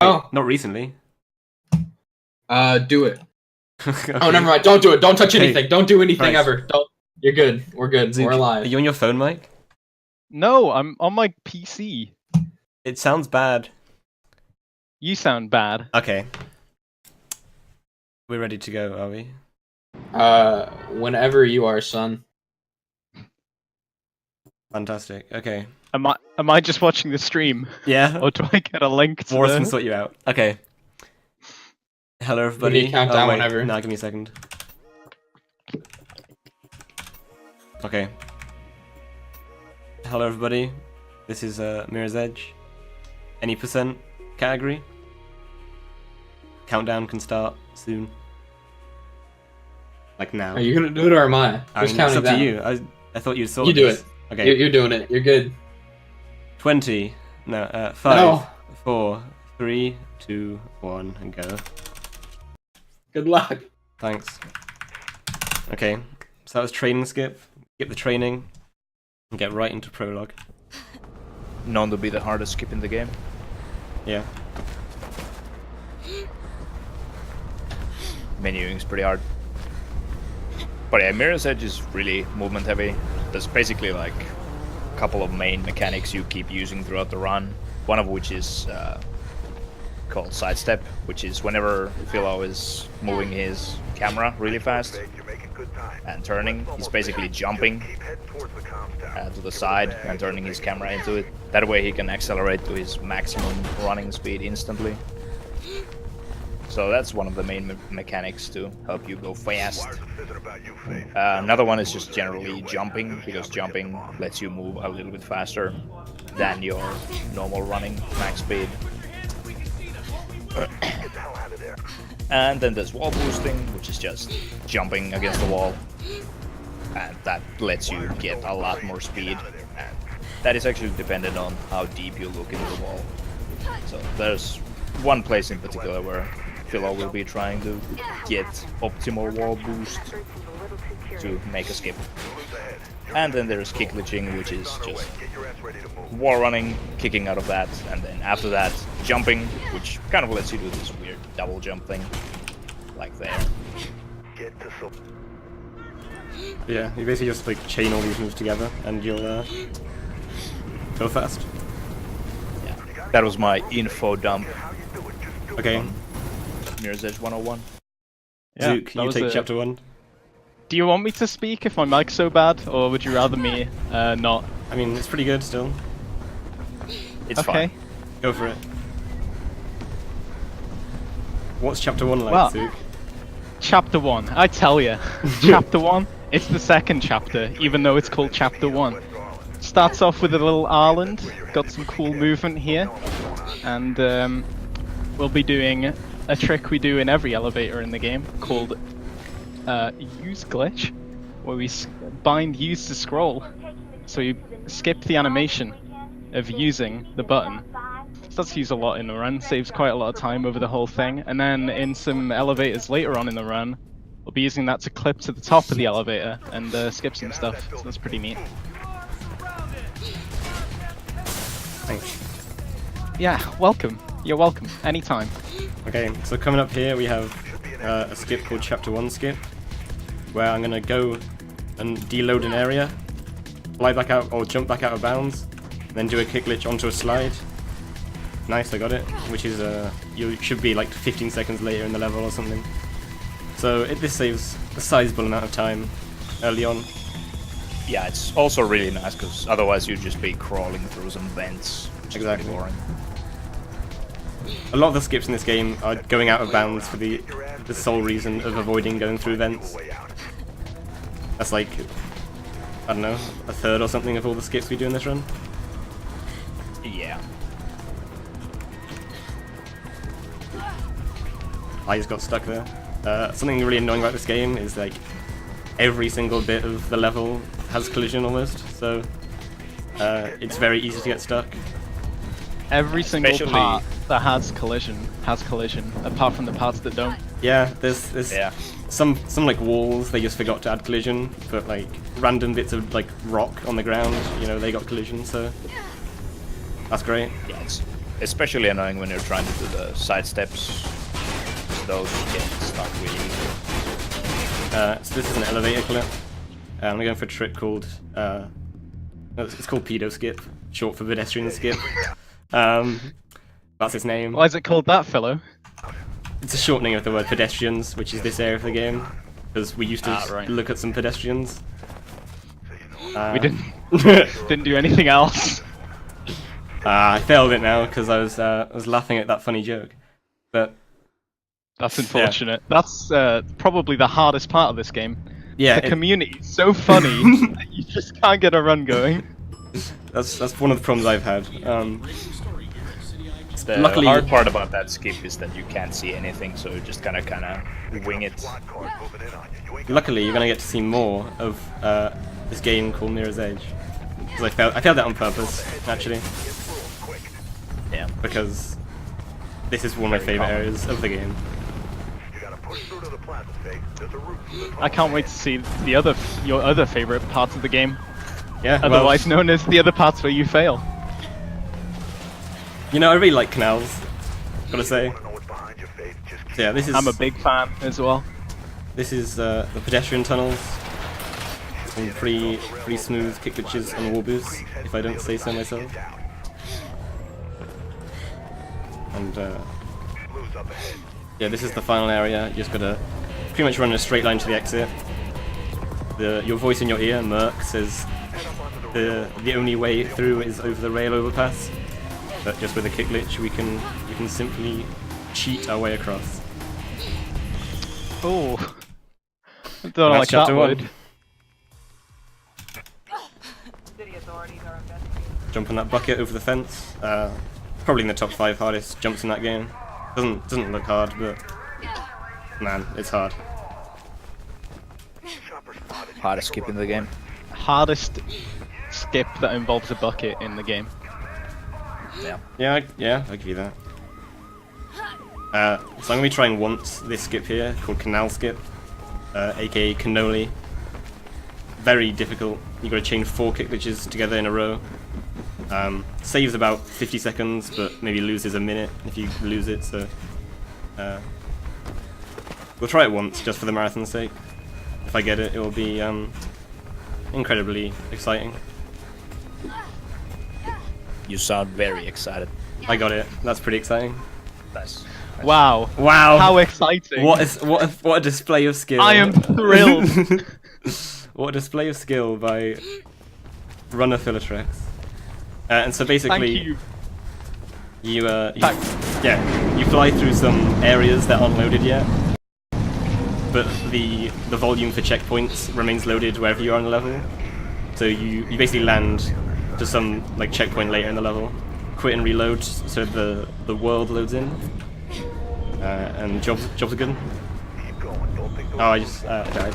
Oh. Not recently. Do it. Okay. Oh, never mind. Don't do it. Don't touch anything. Hey, Don't do anything Christ. ever. Don't. You're good. We're good. Zook, We're are alive. you on your phone, Mike? No, I'm on my PC. It sounds bad. You sound bad. Okay. We're ready to go, are we? Whenever you are, son. Fantastic. Okay. Am I just watching the stream? Yeah. Or do I get a link to Morris the... can sort you out. Okay. Hello, everybody. Give me a countdown wait. whenever. Nah, give me a second. Okay. Hello, everybody. This is Mirror's Edge. Any percent category? Countdown can start soon. Like now. Are you gonna do it or am I? Who's It's counting up down? to you. I thought you'd sort You do this. it. Okay. You're doing it. You're good. 20. No, 5, No. 4, 3, 2, 1, and go. Good luck. Thanks. Okay, so that was training skip. Skip the training and get right into prologue. Known to be the hardest skip in the game. Yeah. Menuing is pretty hard. But yeah, Mirror's Edge is really movement heavy. There's basically like a couple of main mechanics you keep using throughout the run. One of which is called sidestep, which is whenever Philo is moving his camera really fast and turning, he's basically jumping to the side and turning his camera into it. That way he can accelerate to his maximum running speed instantly. So that's one of the main mechanics to help you go fast. Another one is just generally jumping, because jumping lets you move a little bit faster than your normal running max speed. And then there's wall boosting, which is just jumping against the wall, and that lets you get a lot more speed, and that is actually dependent on how deep you look into the wall. So there's one place in particular where Philo will be trying to get optimal wall boost to make a skip. And then there's kick glitching, which is just wall running, kicking out of that, and then after that jumping, which kind of lets you do this weird double jump thing, like there. Yeah, you basically just like chain all these moves together and you'll go fast. Yeah, that was my info dump. Okay. Mirror's Edge 101. Yeah, Zook, that you was take it. chapter 1. Do you want me to speak if my mic's so bad, or would you rather me not? I mean, it's pretty good still. It's Okay. fine. Go for it. What's chapter 1 like, Well, Zook? Chapter 1, I tell you. Chapter 1, it's the second chapter, even though it's called Chapter 1. Starts off with a little island, got some cool movement here, and we'll be doing a trick we do in every elevator in the game called use glitch, where we bind use to scroll. So you skip the animation of using the button. So that's used a lot in the run, saves quite a lot of time over the whole thing. And then in some elevators later on in the run, we'll be using that to clip to the top of the elevator and skip some stuff. So that's pretty neat. Thanks. Yeah, welcome. You're welcome. Anytime. Okay, so coming up here we have a skip called chapter 1 skip, where I'm gonna go and deload an area, fly back out or jump back out of bounds, then do a kick glitch onto a slide. Nice, I got it. Which is you should be like 15 seconds later in the level or something. So this saves a sizable amount of time early on. Yeah, it's also really nice because otherwise you'd just be crawling through some vents, which Exactly. is pretty boring. A lot of the skips in this game are going out of bounds for the sole reason of avoiding going through vents. That's like, I don't know, a third or something of all the skips we do in this run. Yeah. I just got stuck there. Something really annoying about this game is like every single bit of the level has collision almost, so it's very easy to get stuck. Every single Especially- part that has collision, apart from the parts that don't. Yeah, there's Yeah. some like walls they just forgot to add collision, but like random bits of like rock on the ground, you know, they got collision, so that's great. Yeah, especially annoying when you're trying to do the side steps. Those get stuck really easily. So this is an elevator clip. I'm going for a trick called it's called pedo skip, short for pedestrian skip. That's its name. Why is it called that, fellow? It's a shortening of the word pedestrians, which is this area of the game, because we used to right. look at some pedestrians. We didn't didn't do anything else. I failed it now because I was laughing at that funny joke, but That's unfortunate. That's probably the hardest part of this game. yeah, The community is so funny that you just can't get a run going. that's one of the problems I've had. The Luckily- hard part about that skip is that you can't see anything, so you just kind of wing it. Luckily, you're gonna get to see more of this game called Mirror's Edge. Because I failed that on purpose, actually, Yeah. because this is one of my favorite areas of the game. I can't wait to see the your other favorite parts of the game, Yeah, well, otherwise known as the other parts where you fail. you know, I really like canals, gotta say. So yeah, this is I'm a big fan as well. This is the pedestrian tunnels. Some pretty smooth kick glitches and wall boosts, if I don't say so myself. And yeah, this is the final area. You just gotta pretty much run in a straight line to the exit. Your voice in your ear, Merc, says the only way through is over the rail overpass. But just with a kick glitch, we can simply cheat our way across. Oh, I don't That's like that chapter one. word. Jump on that bucket over the fence. Probably in the top 5 hardest jumps in that game. Doesn't look hard, but man, it's hard. Hardest skip in the game. Hardest skip that involves a bucket in the game. Yeah. Yeah, I'll give you that. So I'm gonna be trying once this skip here, called Canal Skip, aka Cannoli. Very difficult. You gotta chain 4 kick glitches together in a row. Saves about 50 seconds, but maybe loses a minute if you lose it, so we'll try it once, just for the marathon's sake. If I get it, it will be incredibly exciting. You sound very excited. I got it. That's pretty exciting. Nice. Wow. Wow! How exciting. What a display of skill! I am thrilled. What a display of skill by runner phillotrax. And so basically, Thank you. you fly through some areas that aren't loaded yet, but the volume for checkpoints remains loaded wherever you are on the level. So you basically land to some like checkpoint later in the level, quit and reload so the world loads in, and jobs are good. Oh, I just died.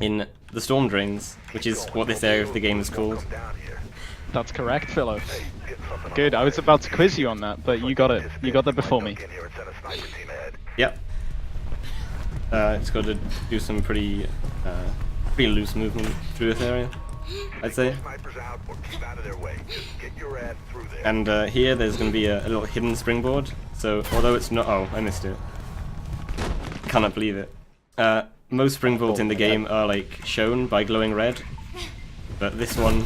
In the storm drains, which is what this area of the game is called. That's correct, Philo. Good, I was about to quiz you on that, but you got it. You got there before me. Yep. It's got to do some pretty loose movement through this area, I'd say. And here there's going to be a little hidden springboard. So although it's not, oh, I missed it. Cannot believe it. Most springboards in the game are like shown by glowing red, but this one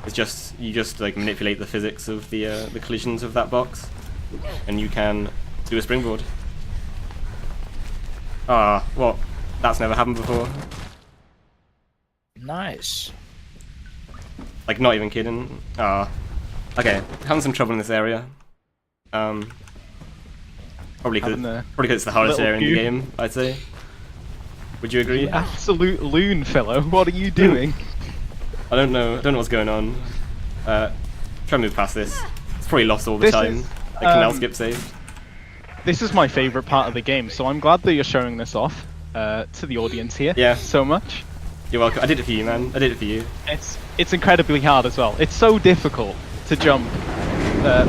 is just you like manipulate the physics of the collisions of that box, and you can do a springboard. Ah, well, that's never happened before. Nice. Like, not even kidding. Ah, okay, having some trouble in this area. Probably because it's the hardest area in the game, I'd say. Would you agree? Absolute loon, Philo. What are you doing? I don't know what's going on. Try and move past this. It's probably lost all the time. I can now skip save. This is my favourite part of the game, so I'm glad that you're showing this off to the audience here. Yeah. So much. You're welcome. I did it for you, man. I did it for you. It's incredibly hard as well. It's so difficult to jump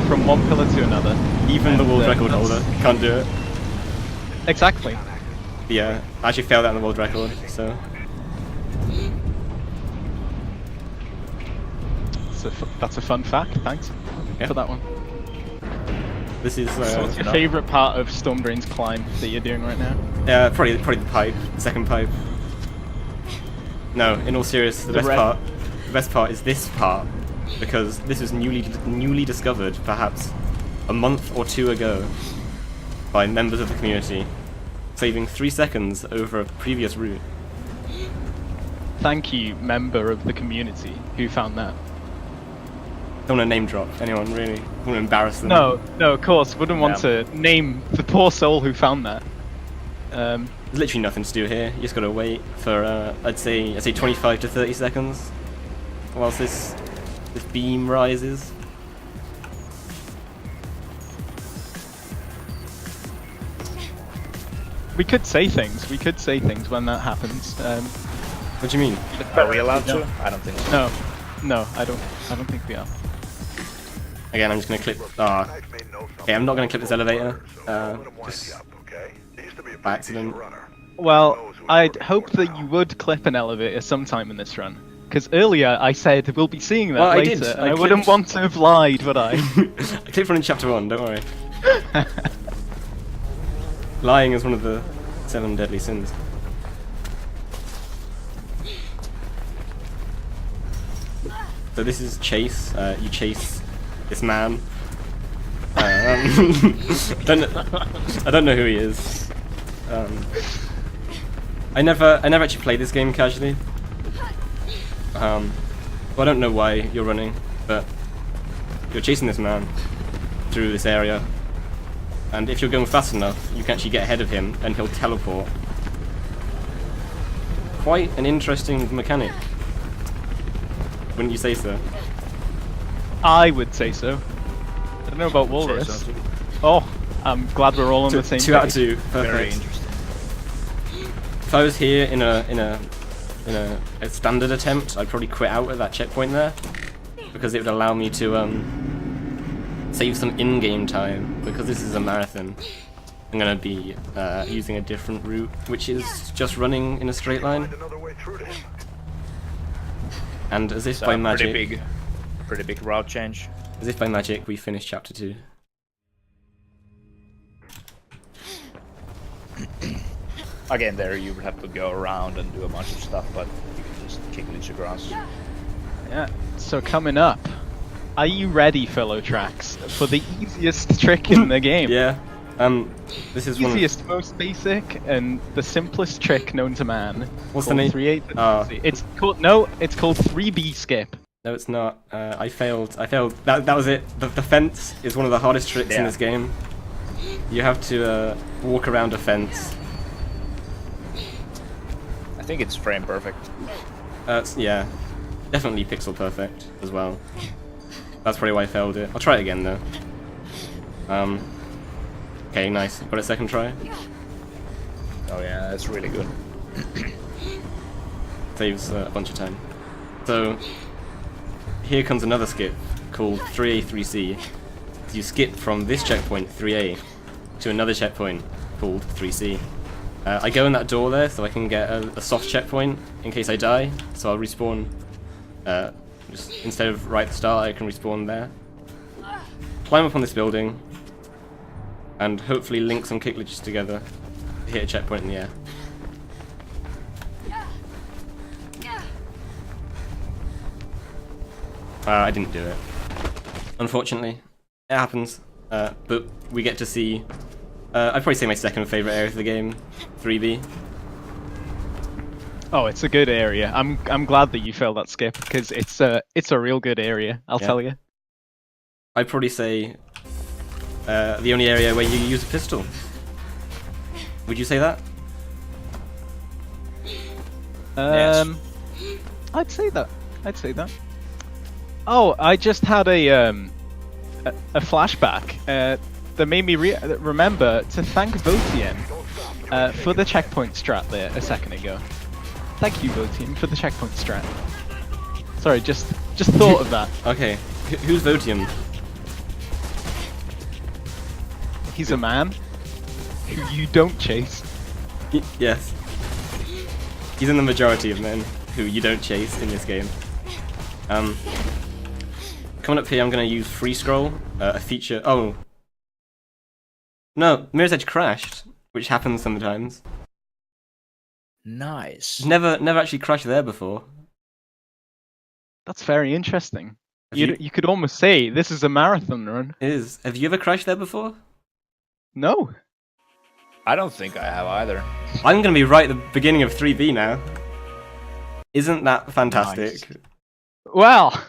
from one pillar to another. Even the world record holder can't do it. Exactly. Yeah, I actually failed that in the world record, so... That's a fun fact, thanks Yeah. for that one. This is What's your favourite part of Stormdrain's climb that you're doing right now? probably the pipe, the second pipe. No, in all seriousness, the best part is this part, because this was newly discovered, perhaps a month or two ago, by members of the community, saving 3 seconds over a previous route. Thank you, member of the community, who found that. Don't want to name drop anyone, really. Don't want to embarrass them. No, of course, wouldn't want to name the poor soul who found that. There's literally nothing to do here. You just gotta wait for I'd say 25 to 30 seconds whilst this beam rises. We could say things. We could say things when that happens. What do you mean? Are we allowed to? I don't think so. No, I don't think we are. Again, I'm just gonna clip. Okay, I'm not gonna clip this elevator. Just by accident. Well, I'd hope that you would clip an elevator sometime in this run. Because earlier I said we'll be seeing that Well, later, and I wouldn't want to have lied, would I? I clipped one in chapter 1. Don't worry. Lying is one of the 7 deadly sins. So this is chase. You chase this man. I don't know who he is. I never actually played this game casually. Well, I don't know why you're running, but you're chasing this man through this area, and if you're going fast enough, you can actually get ahead of him, and he'll teleport. Quite an interesting mechanic, wouldn't you say so? I would say so. I don't know about Walrus. So. Oh, I'm glad we're all on the same page. 2 out of 2. Perfect. Very interesting. If I was here in a standard attempt, I'd probably quit out at that checkpoint there, because it would allow me to save some in-game time. Because this is a marathon, I'm gonna be using a different route, which is just running in a straight line. And as if by magic, pretty big route change. as if by magic, we finished chapter 2. Again, there you would have to go around and do a bunch of stuff, but you can just kick Lich across. Yeah. So coming up, are you ready, phillotrax, for the easiest trick in the game? Yeah. This is Easiest, most basic, and the simplest trick known to man. What's the name? 3-8. It's called it's called 3B skip. No, it's not. I failed. That was it. The fence is one of the hardest tricks in this game. You have to walk around a fence. I think it's frame perfect. Yeah, definitely pixel perfect as well. That's probably why I failed it. I'll try it again though. Okay, nice. Got it second try. Oh yeah, that's really good. Saves a bunch of time. So here comes another skip called 3A 3C. So you skip from this checkpoint 3A to another checkpoint called 3C. I go in that door there so I can get a soft checkpoint in case I die. So I'll respawn. Just instead of right at the start, I can respawn there. Climb up on this building, and hopefully link some kick glitches together to hit a checkpoint in the air. I didn't do it. Unfortunately. It happens. But we get to see, I'd probably say my second favourite area of the game, 3B. Oh, it's a good area. I'm glad that you failed that skip, because it's a real good area, I'll tell you. I'd probably say the only area where you use a pistol. Would you say that? Yes. I'd say that. Oh, I just had a flashback that made me remember to thank Votium for the checkpoint strat there a second ago. Thank you, Votium, for the checkpoint strat. Sorry, just thought of that. Okay, who's Votium? He's a man who you don't chase. Yes. He's in the majority of men who you don't chase in this game. Coming up here, I'm going to use free scroll, a feature. Oh, No, Mirror's Edge crashed, which happens sometimes. Nice. Never actually crashed there before. That's very interesting. Have You could almost say this is a marathon run. It is. Have you ever crashed there before? No. I don't think I have either. I'm gonna be right at the beginning of 3B now. Isn't that fantastic? Nice. Well,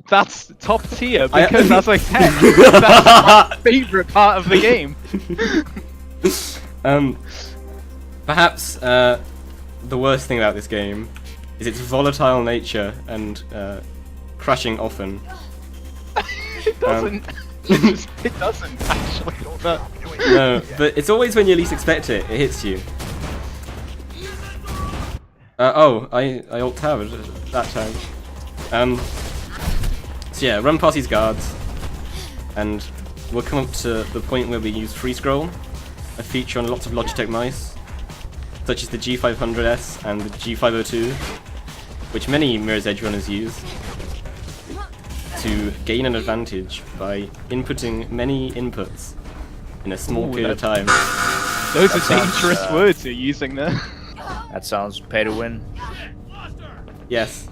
that's top tier because, as I said, that's my favorite part of the game. Perhaps the worst thing about this game is its volatile nature and crashing often. It doesn't. It doesn't actually. But No, but it's always when you least expect it. It hits you. I alt-tabbed that time. So yeah, run past these guards, and we'll come up to the point where we use free scroll, a feature on lots of Logitech mice, such as the G500S and the G502, which many Mirror's Edge runners use to gain an advantage by inputting many inputs in a small period of time. those are sounds, dangerous words you're using there. That sounds pay to win. Yes.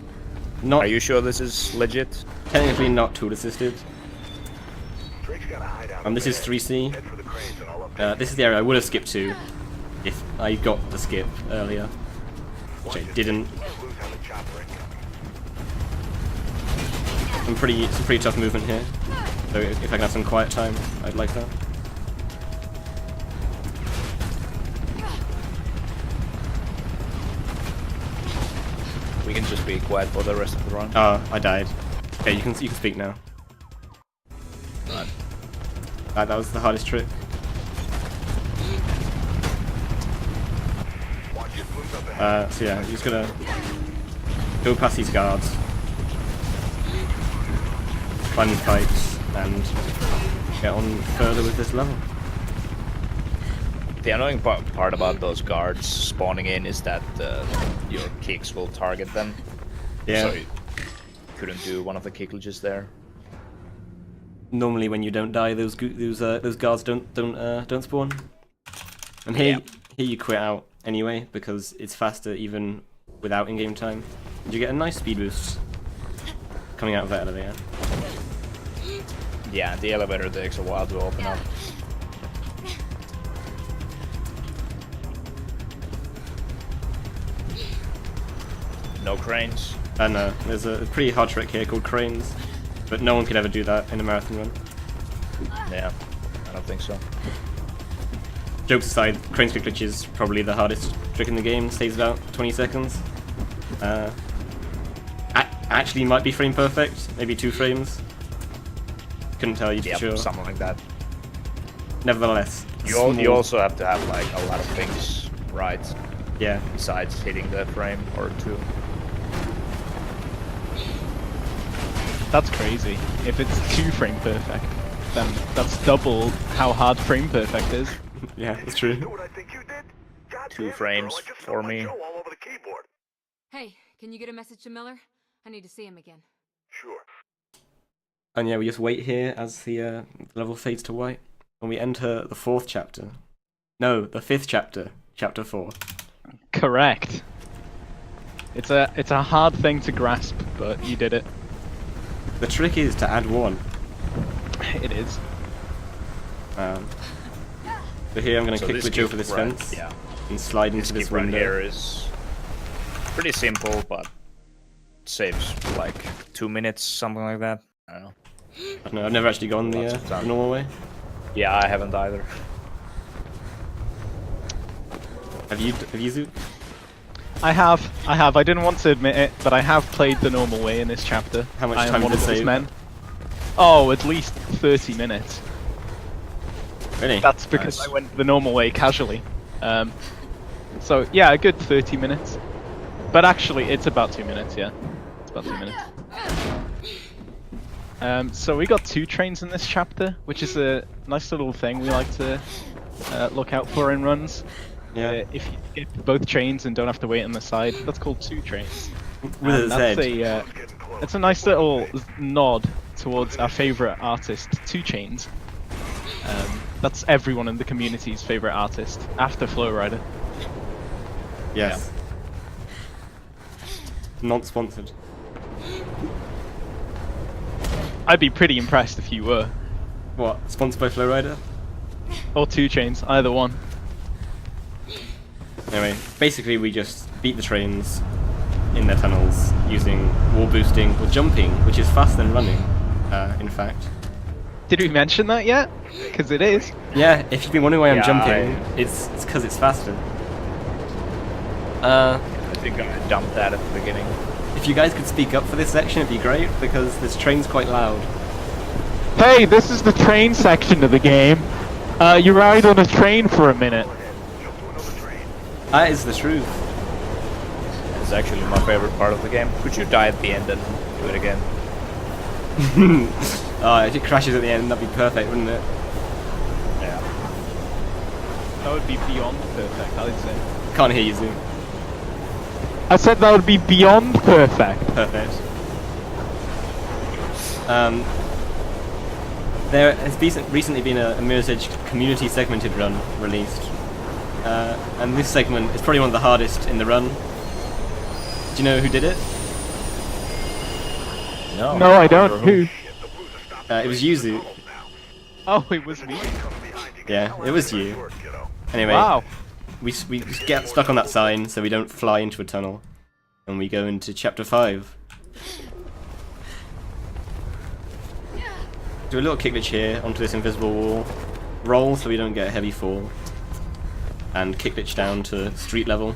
Not Are you sure this is legit? technically not tool assisted. This is 3C. This is the area I would have skipped to if I got the skip earlier, which I didn't. Some pretty tough movement here. So if I can have some quiet time, I'd like that. We can just be quiet for the rest of the run. Oh, I died. Okay, you can speak now. Right. That was the hardest trick. So yeah, you're just gonna go past these guards, climb these pipes, and get on further with this level. The annoying part about those guards spawning in is that your kicks will target them. Yeah. So you couldn't do one of the kick glitches there. Normally, when you don't die, those guards don't spawn. And here you quit out anyway because it's faster even without in-game time. And you get a nice speed boost coming out of that elevator. Yeah, the elevator takes a while to open up. No cranes. No, there's a pretty hard trick here called cranes, but no one could ever do that in a marathon run. Yeah, I don't think so. Jokes aside, crane quick glitch is probably the hardest trick in the game. Stays about 20 seconds. Actually might be frame perfect, maybe 2 frames. Couldn't tell you for Yep, sure. something like that. Nevertheless, You also have to have like a lot of things right yeah. besides hitting the frame or two. That's crazy. If it's 2 frame perfect, then that's double how hard frame perfect is. Yeah, that's true. 2 frames for me. Hey, can you get a message to Miller? I need to see him again. And yeah, we just wait here as the level fades to white, and we enter the 4th chapter. No, the 5th chapter, chapter 4. Correct. It's a hard thing to grasp, but you did it. The trick is to add 1. It is. So here I'm going to So kick this the Joe skip for this run- fence Yeah, and slide this into this skip run window. here is pretty simple, but saves like 2 minutes, something like that. I don't know. I don't know, I've never actually gone Lots of the time. normal way. Yeah, I haven't either. Have you Zook? I have. I didn't want to admit it, but I have played the normal way in this chapter. How much I am time one did it of those save? men. Oh, at least 30 minutes. Really? That's because Nice. I went the normal way casually. So yeah, a good 30 minutes. But actually, it's about 2 minutes. Yeah, it's about 2 minutes. So we got 2 trains in this chapter, which is a nice little thing we like to look out for in runs. Yeah. If you get both trains and don't have to wait on the side, that's called 2 trains. With And its that's head. it's a nice little nod towards our favourite artist, 2 Chainz. That's everyone in the community's favorite artist, after Flowrider. Yes. Not sponsored. I'd be pretty impressed if you were. What? Sponsored by Flowrider? Or 2 Chains, either one. Anyway, basically we just beat the trains in their tunnels using wall boosting or jumping, which is faster than running, in fact. Did we mention that yet? Because it is. Yeah, if you've been wondering why I'm Yeah, jumping, it's because it's faster. I think I dumped that at the beginning. If you guys could speak up for this section, it'd be great, because this train's quite loud. Hey, this is the train section of the game. You ride on a train for a minute. That is the truth. It's actually my favorite part of the game. Could you die at the end and do it again? Oh, if it crashes at the end, that'd be perfect, wouldn't it? Yeah. That would be beyond perfect, I'd say. Can't hear you, Zoom. I said that would be beyond perfect. Perfect. There has recently been a Mirror's Edge community segmented run released. And this segment is probably one of the hardest in the run. Do you know who did it? No, I don't. Who? It was Yuzu. Oh, it was me. Yeah, it was you. Anyway, Wow. we get stuck on that sign so we don't fly into a tunnel. And we go into chapter 5. Do a little kick glitch here onto this invisible wall. Roll so we don't get a heavy fall. And kick glitch down to street level.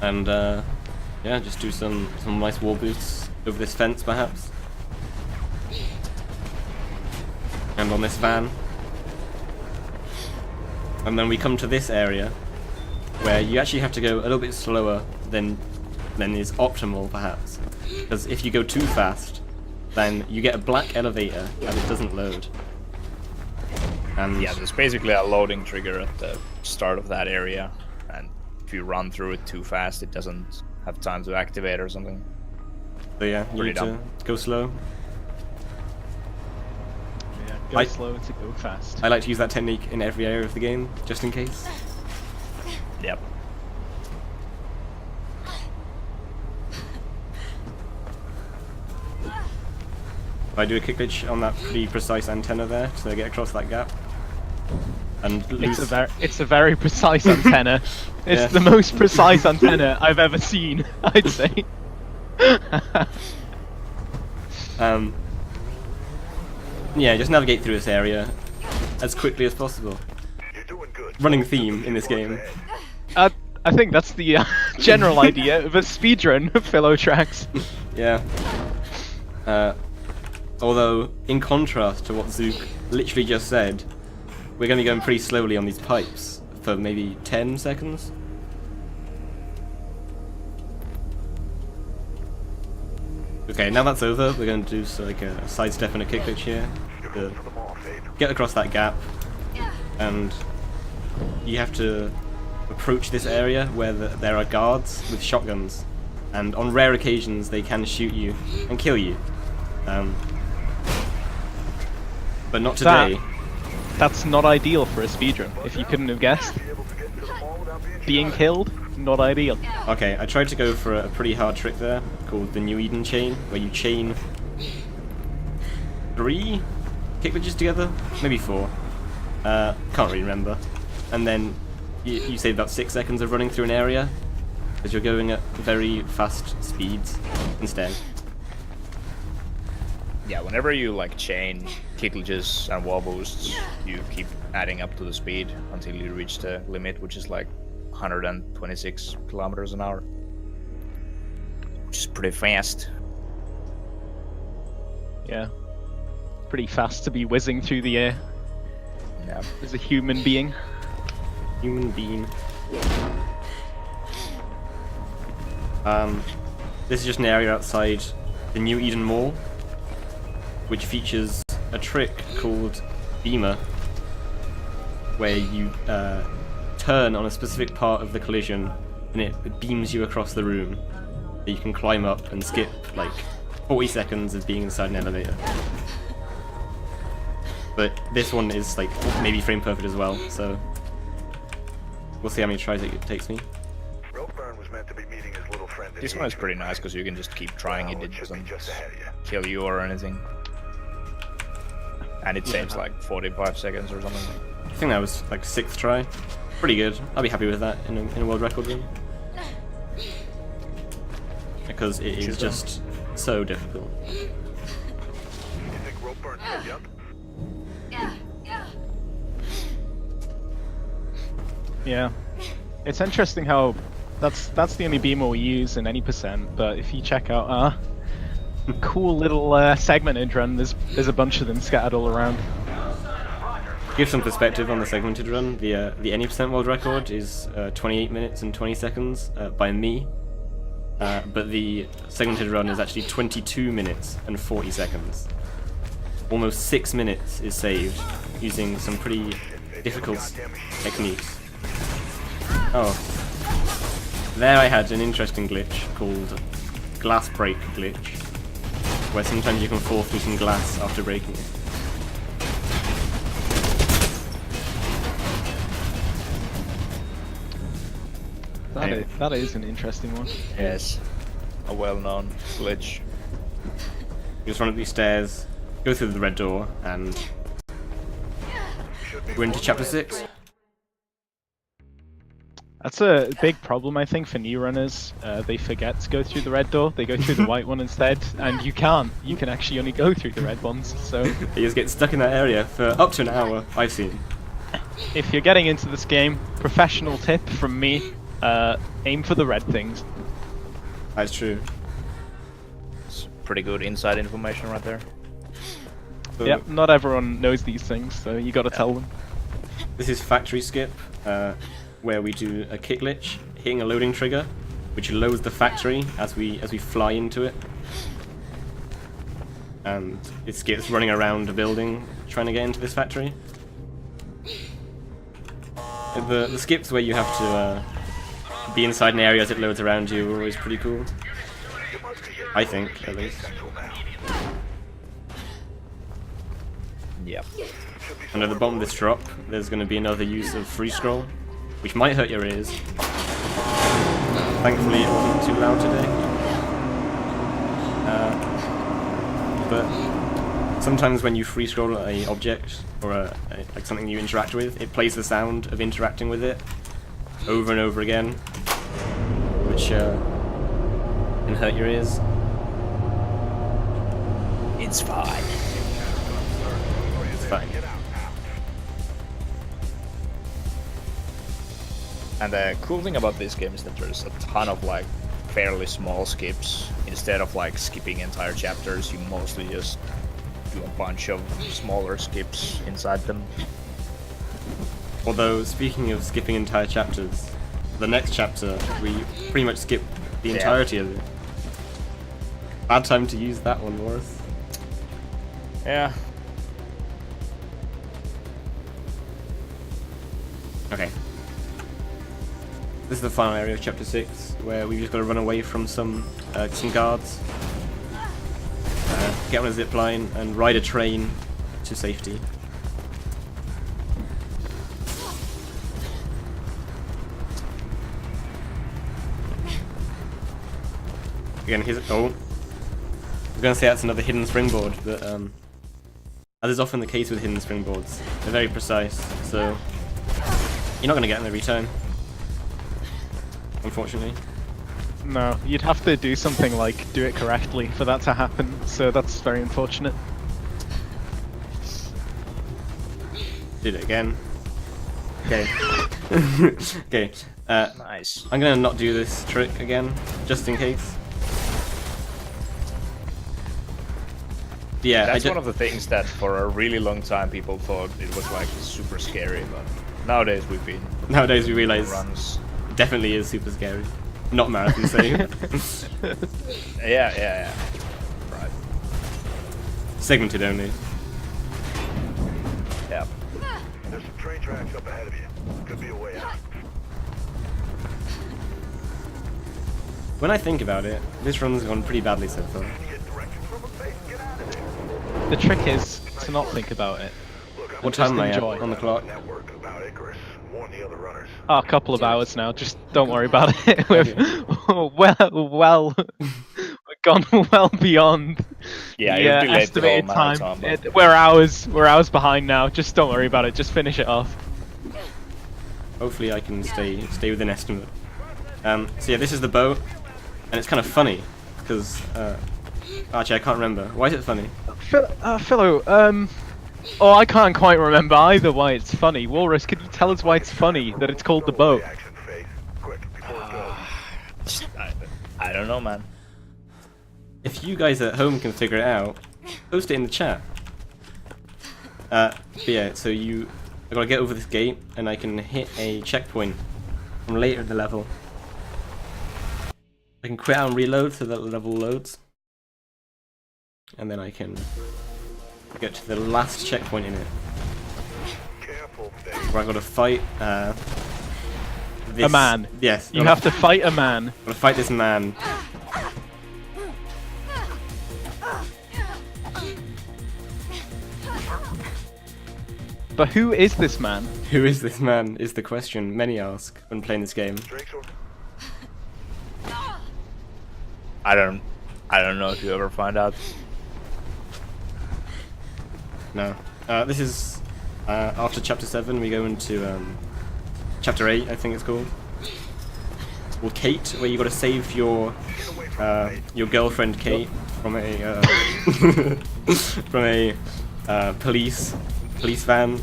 And yeah, just do some nice wall boosts over this fence perhaps. And on this van. And then we come to this area where you actually have to go a little bit slower than is optimal perhaps. Because if you go too fast, then you get a black elevator and it doesn't load. And Yeah, there's basically a loading trigger at the start of that area, and if you run through it too fast, it doesn't have time to activate or something. so yeah, you Pretty need to dumb. go slow. Yeah, go I- slow to go fast. I like to use that technique in every area of the game, just in case. Yep. I do a kick glitch on that pretty precise antenna there to get across that gap. And lose. It's a very precise antenna. It's Yeah. the most precise antenna I've ever seen, I'd say. Yeah, just navigate through this area as quickly as possible. Running theme in this game. I think that's the general idea of a speedrun of phillotrax. Yeah. Although, in contrast to what Zook literally just said, we're going to be going pretty slowly on these pipes for maybe 10 seconds. Okay, now that's over, we're going to do like a sidestep and a kick glitch here to get across that gap, and you have to approach this area where there are guards with shotguns, and on rare occasions they can shoot you and kill you. But not today. That's not ideal for a speedrun, if you couldn't have guessed. Being killed, not ideal. Okay, I tried to go for a pretty hard trick there, called the New Eden chain, where you chain 3 kick glitches together? Maybe 4. Can't really remember. And then you save about 6 seconds of running through an area, because you're going at very fast speeds instead. Yeah, whenever you like chain kick glitches and wall boosts, you keep adding up to the speed until you reach the limit, which is like 126 kilometers an hour, which is pretty fast. Yeah. Pretty fast to be whizzing through the air Yeah. as a human being. Human being. This is just an area outside the New Eden Mall, which features a trick called Beamer, where you turn on a specific part of the collision and it beams you across the room. So you can climb up and skip like 40 seconds of being inside an elevator. But this one is like maybe frame perfect as well, so we'll see how many tries it takes me. This one is pretty nice because you can just keep trying it. It doesn't kill you or anything. And it saves like 45 seconds or something. I think that was like 6th try. Pretty good. I'll be happy with that in a world record run. Because it is just so difficult. Yeah. It's interesting how that's the only BMO we use in any percent, but if you check out our cool little segmented run, there's a bunch of them scattered all around. Give some perspective on the segmented run. The any percent world record is 28 minutes and 20 seconds by me, but the segmented run is actually 22 minutes and 40 seconds. Almost 6 minutes is saved using some pretty difficult techniques. Oh, there I had an interesting glitch called glass break glitch, where sometimes you can fall through some glass after breaking it. That is an interesting one. Yes, a well-known glitch. You just run up these stairs, go through the red door, and we're into chapter 6. That's a big problem, I think, for new runners. They forget to go through the red door. They go through the white one instead, and you can't. You can actually only go through the red ones. So You just get stuck in that area for up to an hour, I've seen. if you're getting into this game, professional tip from me: aim for the red things. That's true. It's pretty good inside information right there. So Yep, not everyone knows these things, so you got to tell them. this is factory skip, where we do a kick glitch, hitting a loading trigger, which loads the factory as we fly into it. And it skips running around a building trying to get into this factory. The skips where you have to be inside an area as it loads around you are always pretty cool. I think, at least. Yep. And at the bottom of this drop, there's going to be another use of free scroll, which might hurt your ears. Thankfully, it wasn't too loud today. But sometimes when you free scroll a object or like something you interact with, it plays the sound of interacting with it over and over again, which can hurt your ears. It's fine. It's fine. And the cool thing about this game is that there's a ton of like fairly small skips. Instead of like skipping entire chapters, you mostly just do a bunch of smaller skips inside them. Although, speaking of skipping entire chapters, the next chapter, we pretty much skip the entirety of it. Bad time to use that one, Morris. Yeah. Okay. This is the final area of chapter 6, where we've just got to run away from some guards, get on a zip line, and ride a train to safety. Again, here's I was going to say that's another hidden springboard, but as is often the case with hidden springboards, they're very precise, so you're not going to get them every time. Unfortunately. No, you'd have to do something like do it correctly for that to happen, so that's very unfortunate. Did it again. Okay. Okay. Nice. I'm gonna not do this trick again, just in case. Yeah, That's one of the things that for a really long time people thought it was like super scary, but nowadays we realize runs. definitely is super scary. Not marathon save. Yeah. Right. Segmented only. Yeah. There's some train tracks up ahead of you. Could be a way out. When I think about it, this run's gone pretty badly so far. Get directions from a base. Get out of here. The trick is to not think about it. What time am I at enjoy. on the clock? Network about Icarus. Warn the other runners. Oh, a couple of hours now. Just don't worry about it. We've we've gone well beyond Yeah, the you've delayed the whole estimated time. marathon, but We're hours behind now. Just don't worry about it. Just finish it off. Hopefully I can stay within estimate. So yeah, this is the boat, and it's kind of funny because actually I can't remember. Why is it funny? Philo, oh, I can't quite remember either why it's funny. Walrus, could you tell us why it's funny that it's called the boat? Reaction phase. Quick, before it goes. I don't know, man. If you guys at home can figure it out, post it in the chat. But yeah, so I gotta get over this gate, and I can hit a checkpoint from later in the level. I can quit out and reload so that the level loads, and then I can get to the last checkpoint in it, Careful, Dave. where I gotta fight this, A man. Yes, You have to fight a man. gotta fight this man. But who is this man? Who is this man is the question many ask when playing this game. Drake's over. I don't know if you ever find out. No. This is after chapter 7 we go into chapter 8, I think it's called. Or Kate, where you gotta save your girlfriend Kate from a from a police van.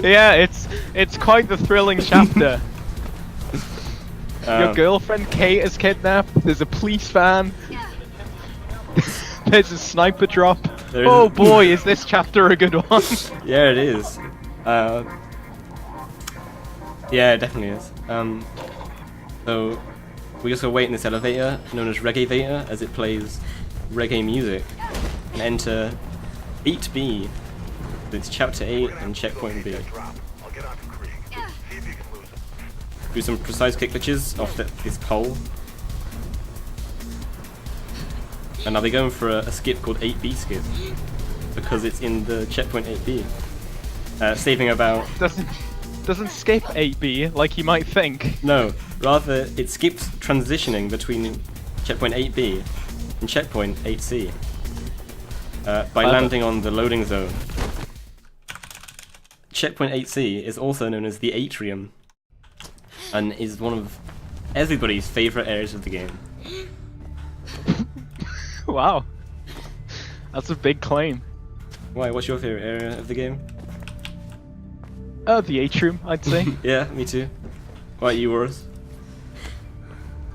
Yeah, it's quite the thrilling chapter. Your Um, girlfriend Kate is kidnapped. There's a police van. There's a sniper drop. There's Oh a- boy, is this chapter a good one? Yeah, it is. Yeah, it definitely is. So we just gotta wait in this elevator, known as Reggae-vator, as it plays reggae music, and enter 8B. It's chapter 8 and checkpoint B. Drop. I'll get on to Krieg. See if you can lose him. Do some precise kick glitches off this pole. And now they're going for a skip called 8B skip, because it's in the checkpoint 8B. Saving about... Doesn't skip 8B like you might think. No, rather it skips transitioning between checkpoint 8B and checkpoint 8C by landing on the loading zone. Checkpoint 8C is also known as the Atrium, and is one of everybody's favourite areas of the game. Wow, that's a big claim. Why? What's your favourite area of the game? The atrium, I'd say. Yeah, me too. What about you, Warus?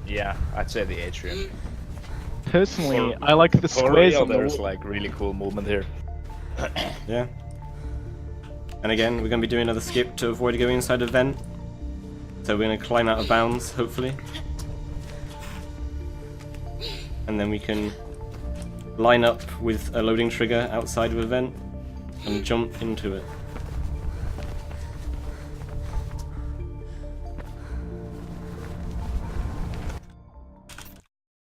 Yeah, I'd say the atrium. Personally, I like the For squares real, on the there's wall. like really cool movement here. Yeah. And again, we're going to be doing another skip to avoid going inside a vent. So we're going to climb out of bounds, hopefully. And then we can line up with a loading trigger outside of a vent and jump into it.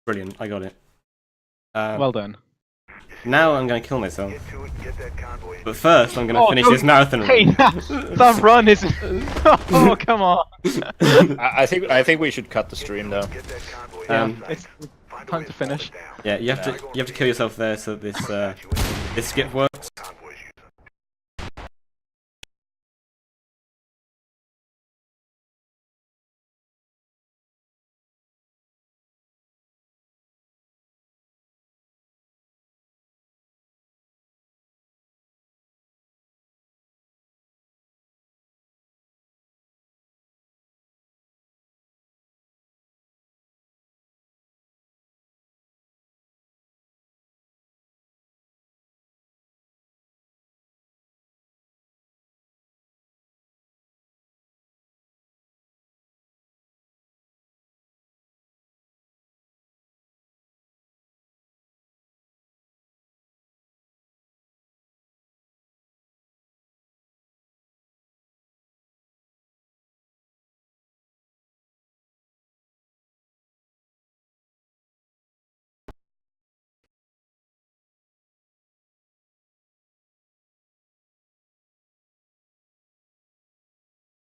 Brilliant, I got it. Well done. Now I'm going to kill myself. Get to it and get that convoy. But first, I'm going to finish no, this marathon run. Hey, that run is. Oh, come on. I think we should cut the stream though. Get that convoy. Um, It's Find a time way to slow it finish. down. Yeah, you have to kill yourself there so that this skip works.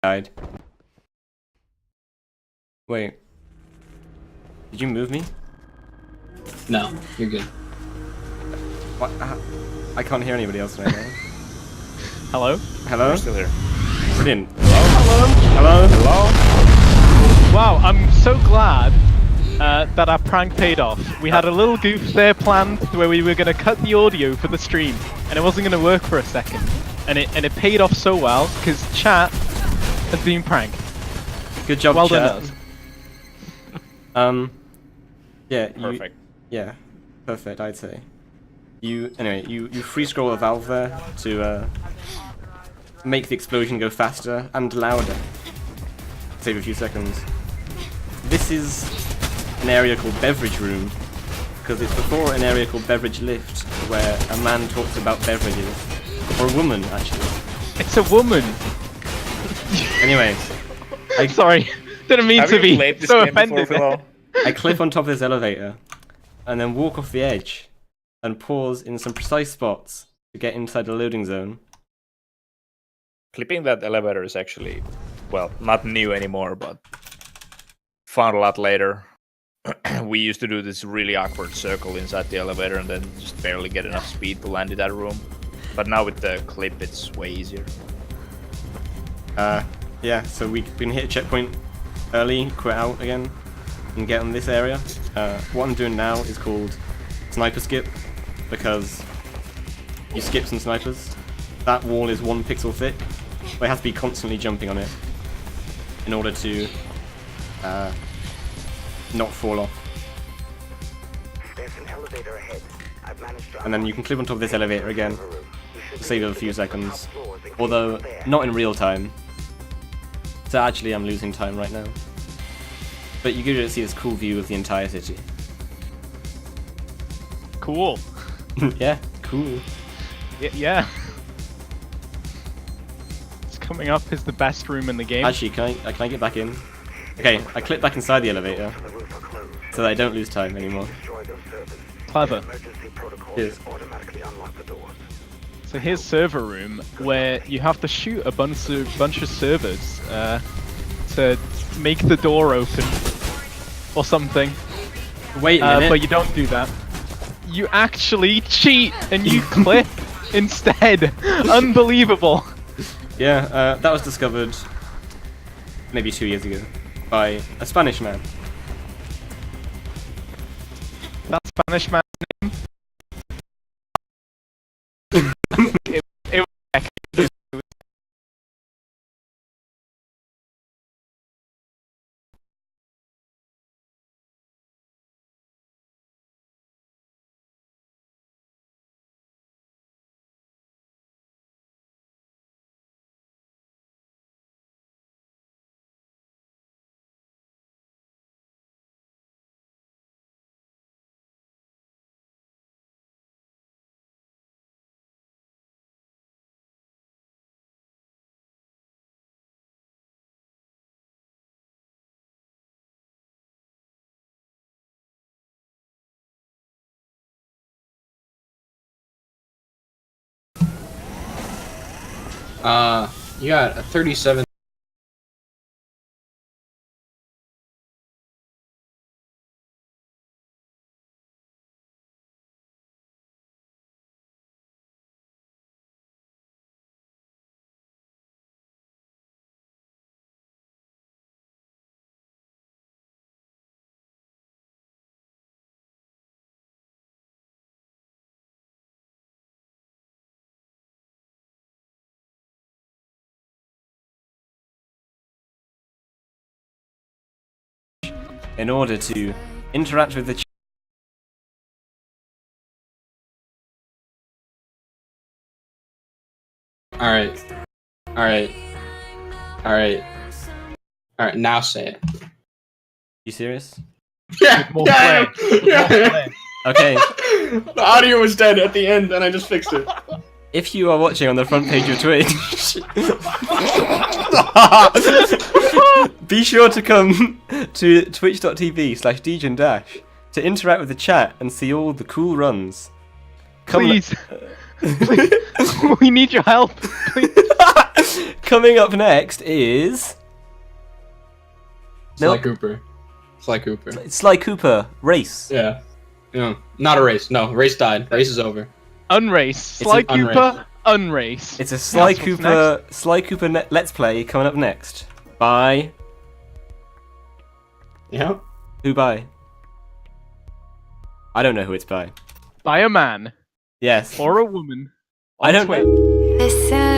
Died. Wait. Did you move me? No, you're good. What? I can't hear anybody else right now. Hello? Hello? We're still here. Brilliant. Hello? Hello? Wow, I'm so glad that our prank paid off. We had a little goof there planned where we were going to cut the audio for the stream, and it wasn't going to work for a second. And it paid off so well, because chat has been pranked. Good job, Well chat. done, Yeah, Perfect. Yeah, perfect, I'd say. Anyway, you free scroll a valve there to make the explosion go faster and louder. Save a few seconds. This is an area called Beverage Room, because it's before an area called Beverage Lift, where a man talks about beverages. Or a woman, actually. It's a woman! Anyway, Sorry, didn't mean Have to you be played this so game before, offended. Philo? I clip on top of this elevator, and then walk off the edge, and pause in some precise spots to get inside the loading zone. Clipping that elevator is actually, well, not new anymore, but found a lot later. We used to do this really awkward circle inside the elevator and then just barely get enough speed to land in that room. But now with the clip, it's way easier. Yeah, so we can hit a checkpoint early, quit out again, and get on this area. What I'm doing now is called Sniper Skip, because you skip some snipers. That wall is 1 pixel thick, but it has to be constantly jumping on it in order to not fall off. There's an elevator ahead. I've managed to And then you can clip on top of this elevator again to save a few seconds, although not in real time. So actually I'm losing time right now. But you get to see this cool view of the entire city. Cool. Yeah, cool. Yeah. It's coming up as the best room in the game. Actually, can I get back in? Okay, I clip back inside the elevator so that I don't lose time anymore. Clever. Cheers. So here's server room, where you have to shoot a bunch of servers to make the door open or something. Wait a minute. But you don't do that. You actually cheat and you clip instead. Unbelievable. Yeah, that was discovered maybe 2 years ago by a Spanish man. That Spanish man's name. it was You got a 37. In order to interact with the Alright. Now say it. You serious? Yeah, more yeah, yeah. Okay, The audio was dead at the end, and I just fixed it. if you are watching on the front page of Twitch, be sure to come to twitch.tv/DegenDash to interact with the chat and see all the cool runs. Come Please. We need your help. Please. Coming up next is Sly Cooper. Sly Cooper. Sly Cooper race. Yeah. Yeah. Not a race. No, race died. Race is over. Unrace. Sly an Cooper. Unrace. It's a Sly That's what's Cooper Let's Play coming up next. By Yeah. who by? I don't know who it's by. By a man Yes. or a woman. I don't Twitch. know. Listen